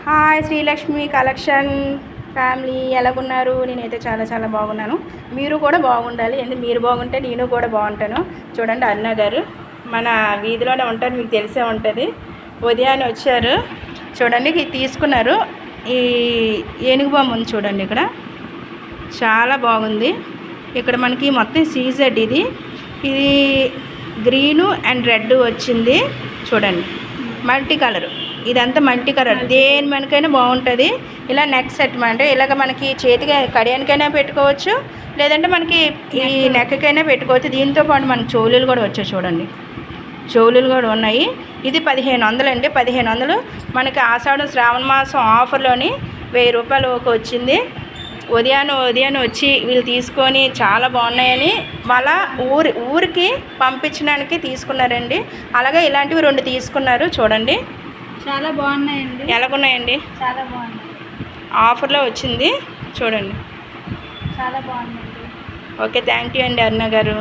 Hi Srilakshmi collection family ఎలాగున్నారు? నేనైతే చాలా చాలా బాగున్నాను. మీరు కూడా బాగుండాలి. ఎందుకు మీరు బాగుంటే నేను కూడా బాగుంటాను. చూడండి అన్న గారు మన వీధిలోనే ఉంటారు, మీకు తెలిసే ఉంటుంది. ఉదయాన్నే వచ్చారు, చూడండి తీసుకున్నారు. ఈ ఏనుగు బొమ్మ ఉంది చూడండి, ఇక్కడ చాలా బాగుంది. ఇక్కడ మనకి మొత్తం సీజెడ్ ఇది గ్రీను అండ్ రెడ్ వచ్చింది చూడండి, మల్టీ కలరు. ఇదంతా మల్టీ కలర్, దేని మనకైనా బాగుంటుంది. ఇలా నెక్ సెట్ అంటే ఇలాగ మనకి చేతికి కడియానికైనా పెట్టుకోవచ్చు, లేదంటే మనకి ఈ నెక్కకైనా పెట్టుకోవచ్చు. దీంతో పాటు మనకి చెవులు కూడా వచ్చాయి చూడండి, చెవులు కూడా ఉన్నాయి. ఇది 1500 అండి. 1500 మనకి ఆషాఢం శ్రావణ మాసం ఆఫర్లోని 1000 రూపాయలకు వచ్చింది. ఉదయాన్నే వచ్చి వీళ్ళు తీసుకొని చాలా బాగున్నాయని వాళ్ళ ఊరికి పంపించడానికి తీసుకున్నారండి. అలాగే ఇలాంటివి 2 తీసుకున్నారు చూడండి, చాలా బాగున్నాయండి. ఎలాగున్నాయండి? చాలా బాగున్నాయి, ఆఫర్లో వచ్చింది చూడండి, చాలా బాగుందండి. ఓకే, థ్యాంక్ యూ అండి అరుణ గారు.